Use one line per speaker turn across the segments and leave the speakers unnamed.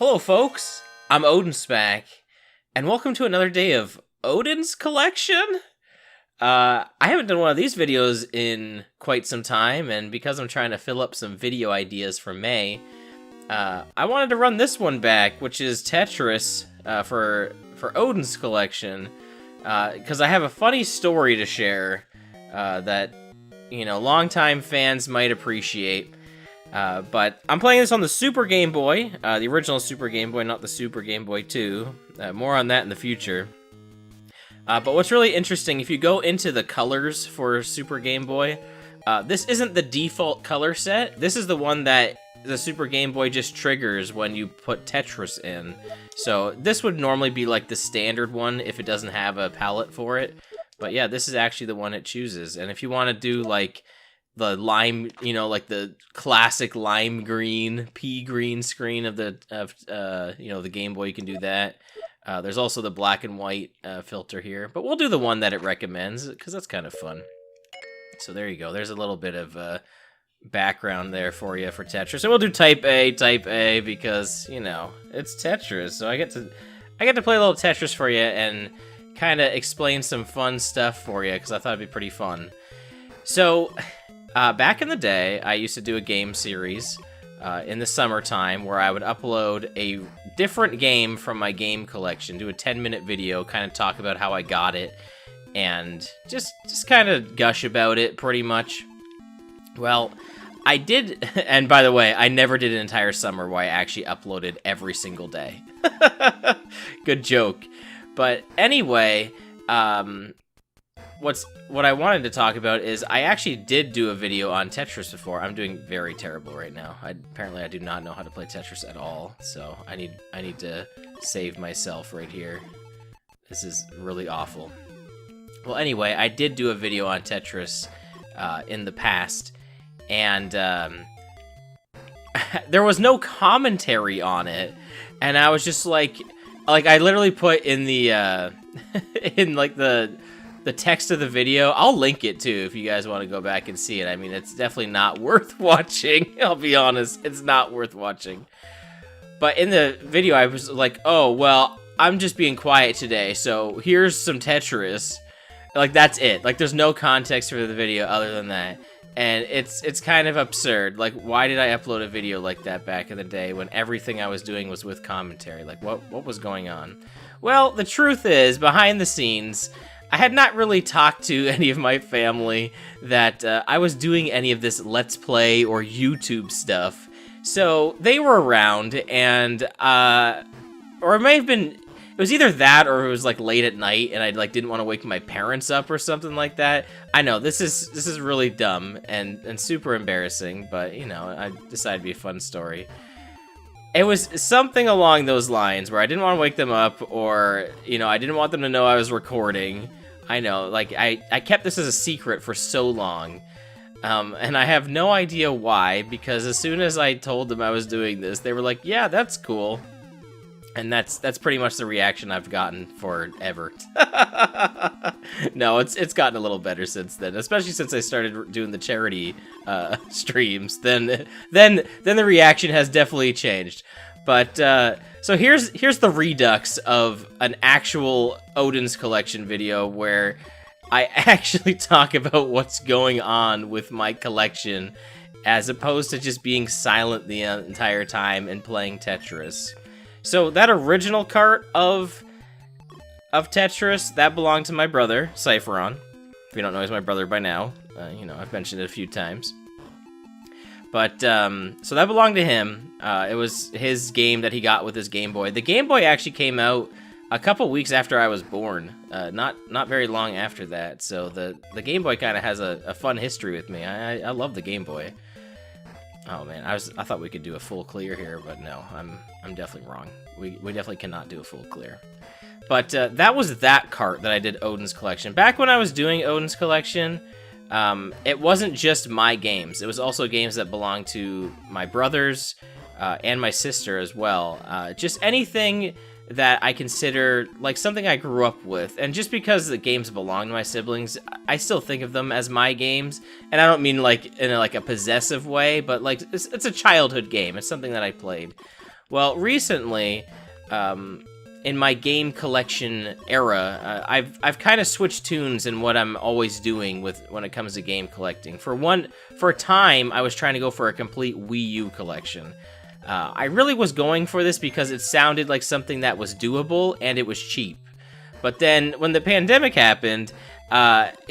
Hello, folks. I'm OdinSpack, and welcome to another day of Odin's Collection. I haven't done one of these videos in quite some time, and because I'm trying to fill up some video ideas for May, I wanted to run this one back, which is Tetris for Odin's Collection, because I have a funny story to share that, longtime fans might appreciate. But I'm playing this on the Super Game Boy, the original Super Game Boy, not the Super Game Boy 2. More on that in the future. But what's really interesting, if you go into the colors for Super Game Boy, this isn't the default color set. This is the one that the Super Game Boy just triggers when you put Tetris in. So this would normally be like the standard one if it doesn't have a palette for it. But yeah, this is actually the one it chooses. And if you want to do like the lime, like the classic lime green, pea green screen of the Game Boy, you can do that. There's also the black and white filter here, but we'll do the one that it recommends because that's kind of fun. So there you go. There's a little bit of background there for you for Tetris. So we'll do Type A because it's Tetris. So I get to play a little Tetris for you and kind of explain some fun stuff for you because I thought it'd be pretty fun. So. Back in the day, I used to do a game series in the summertime where I would upload a different game from my game collection, do a 10-minute video, kind of talk about how I got it, and just kind of gush about it, pretty much. Well, I did, and by the way, I never did an entire summer where I actually uploaded every single day. Good joke. But anyway, what I wanted to talk about is I actually did do a video on Tetris before. I'm doing very terrible right now. Apparently I do not know how to play Tetris at all, so I need to save myself right here. This is really awful. Well, anyway, I did do a video on Tetris in the past, and there was no commentary on it, and I was just like I literally put in the in like the text of the video. I'll link it too if you guys want to go back and see it. I mean, it's definitely not worth watching. I'll be honest, it's not worth watching. But in the video, I was like, oh, well, I'm just being quiet today, so here's some Tetris. Like, that's it. Like, there's no context for the video other than that. And it's kind of absurd. Like, why did I upload a video like that back in the day when everything I was doing was with commentary? Like, what was going on? Well, the truth is, behind the scenes, I had not really talked to any of my family that I was doing any of this Let's Play or YouTube stuff. So they were around, and or it may have been, it was either that or it was like late at night and I didn't want to wake my parents up or something like that. I know this is really dumb and super embarrassing, but I decided to be a fun story. It was something along those lines where I didn't want to wake them up, or I didn't want them to know I was recording. I know, like, I kept this as a secret for so long, and I have no idea why, because as soon as I told them I was doing this, they were like, yeah, that's cool, and that's pretty much the reaction I've gotten forever. No, it's gotten a little better since then, especially since I started doing the charity streams, then the reaction has definitely changed. But, so here's the redux of an actual Odin's Collection video where I actually talk about what's going on with my collection as opposed to just being silent the entire time and playing Tetris. So that original cart of Tetris, that belonged to my brother, Cypheron. If you don't know, he's my brother by now. I've mentioned it a few times. But, so that belonged to him. It was his game that he got with his Game Boy. The Game Boy actually came out a couple weeks after I was born. Not very long after that. So the Game Boy kind of has a fun history with me. I love the Game Boy. Oh man, I thought we could do a full clear here, but no, I'm definitely wrong. We definitely cannot do a full clear. But that was that cart that I did Odin's Collection. Back when I was doing Odin's Collection, it wasn't just my games. It was also games that belonged to my brothers and my sister as well. Just anything that I consider like something I grew up with. And just because the games belong to my siblings, I still think of them as my games. And I don't mean like in a possessive way, but like it's a childhood game. It's something that I played. Well, recently, in my game collection era, I've kind of switched tunes in what I'm always doing when it comes to game collecting. For a time, I was trying to go for a complete Wii U collection. I really was going for this because it sounded like something that was doable and it was cheap. But then when the pandemic happened,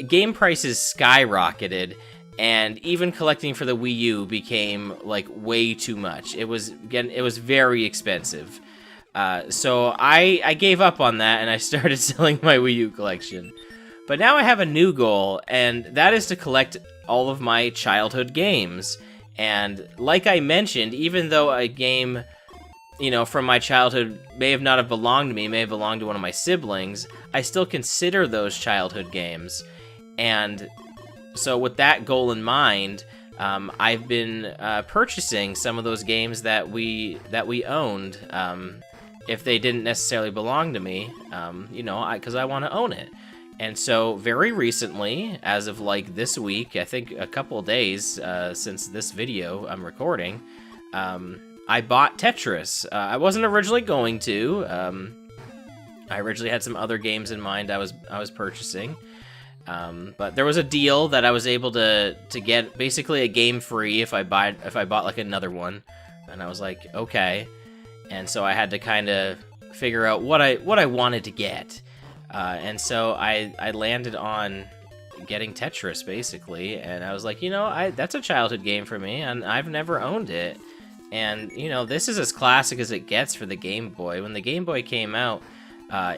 game prices skyrocketed, and even collecting for the Wii U became like way too much. It was very expensive. So I gave up on that and I started selling my Wii U collection. But now I have a new goal, and that is to collect all of my childhood games. And like I mentioned, even though a game, from my childhood may have not have belonged to me, may have belonged to one of my siblings, I still consider those childhood games. And so with that goal in mind, I've been purchasing some of those games that we owned, if they didn't necessarily belong to me, because I want to own it. And so very recently, as of like this week, I think a couple of days since this video I'm recording, I bought Tetris. I wasn't originally going to. I originally had some other games in mind I was purchasing. But there was a deal that I was able to get basically a game free if I bought like another one. And I was like, okay. And so I had to kind of figure out what I wanted to get. And so I landed on getting Tetris, basically. And I was like, that's a childhood game for me, and I've never owned it. And, this is as classic as it gets for the Game Boy. When the Game Boy came out,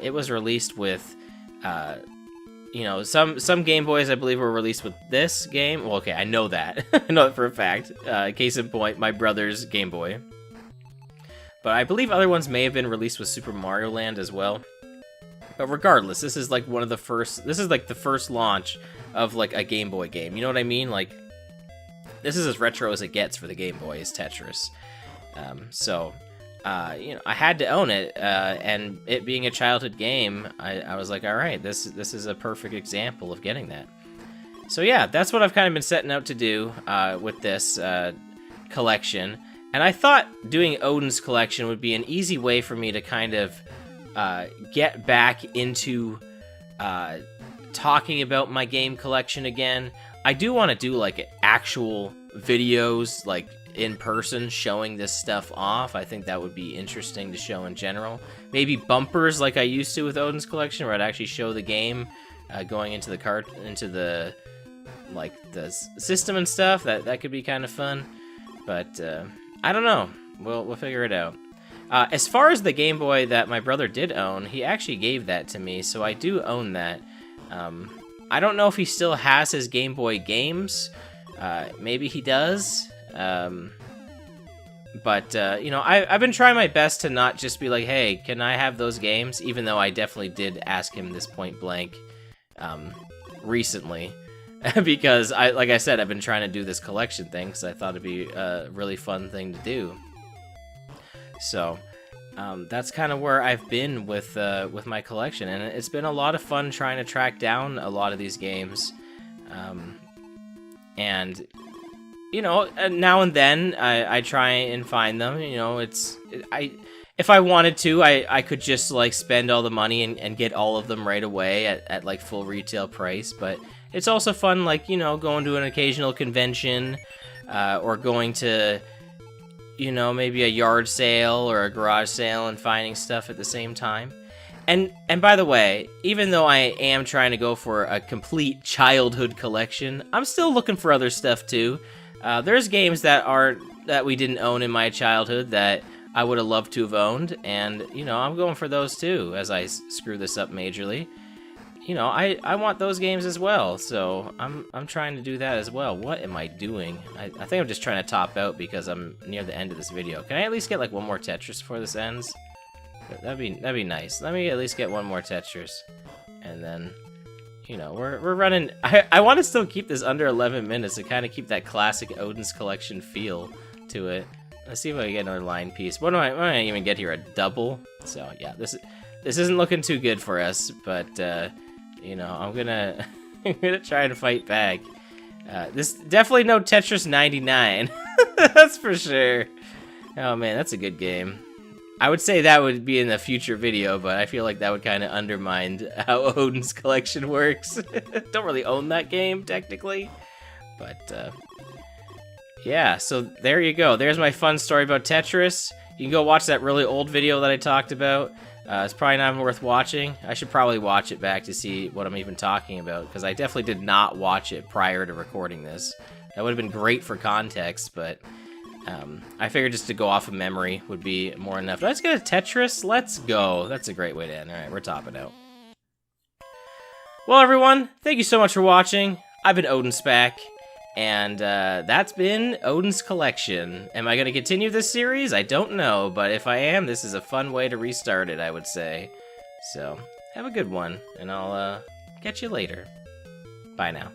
it was released with, some Game Boys, I believe, were released with this game. Well, okay, I know that. I know that for a fact. Case in point, my brother's Game Boy. But I believe other ones may have been released with Super Mario Land as well. But regardless, this is like the first launch of like a Game Boy game. You know what I mean? Like, this is as retro as it gets for the Game Boy, is Tetris. I had to own it, and it being a childhood game, I was like, all right, this is a perfect example of getting that. So yeah, that's what I've kind of been setting out to do with this collection. And I thought doing Odin's collection would be an easy way for me to kind of get back into talking about my game collection again. I do want to do like actual videos, like in person, showing this stuff off. I think that would be interesting to show in general. Maybe bumpers like I used to with Odin's collection, where I'd actually show the game going into the system and stuff. That could be kind of fun. But I don't know. We'll figure it out. As far as the Game Boy that my brother did own, he actually gave that to me, so I do own that. I don't know if he still has his Game Boy games. Maybe he does. But I've been trying my best to not just be like, hey, can I have those games? Even though I definitely did ask him this point blank recently. Because, like I said, I've been trying to do this collection thing because I thought it'd be a really fun thing to do. So, that's kind of where I've been with my collection, and it's been a lot of fun trying to track down a lot of these games. And now and then I try and find them. If I wanted to, I could just like spend all the money and get all of them right away at like full retail price. But it's also fun, like, going to an occasional convention, or going to, maybe a yard sale or a garage sale and finding stuff at the same time. And by the way, even though I am trying to go for a complete childhood collection, I'm still looking for other stuff too. There's games that we didn't own in my childhood that I would have loved to have owned, and I'm going for those too as I screw this up majorly. I want those games as well, so I'm trying to do that as well. What am I doing? I think I'm just trying to top out because I'm near the end of this video. Can I at least get like one more Tetris before this ends? That'd be nice. Let me at least get one more Tetris, and then we're running. I want to still keep this under 11 minutes to kind of keep that classic Odin's collection feel to it. Let's see if I can get another line piece. What do I even get here? A double? So yeah, this isn't looking too good for us, but I'm gonna try to fight back. This definitely no Tetris 99. That's for sure. Oh man, that's a good game. I would say that would be in a future video, but I feel like that would kind of undermine how Odin's collection works. Don't really own that game, technically. But, yeah, so there you go. There's my fun story about Tetris. You can go watch that really old video that I talked about. It's probably not worth watching. I should probably watch it back to see what I'm even talking about, because I definitely did not watch it prior to recording this. That would have been great for context, but I figured just to go off of memory would be more enough. Let's get a Tetris. Let's go. That's a great way to end. All right, we're topping out. Well, everyone, thank you so much for watching. I've been OdinSpack, and that's been Odin's Collection. Am I going to continue this series? I don't know, but if I am, this is a fun way to restart it, I would say. So, have a good one, and I'll catch you later. Bye now.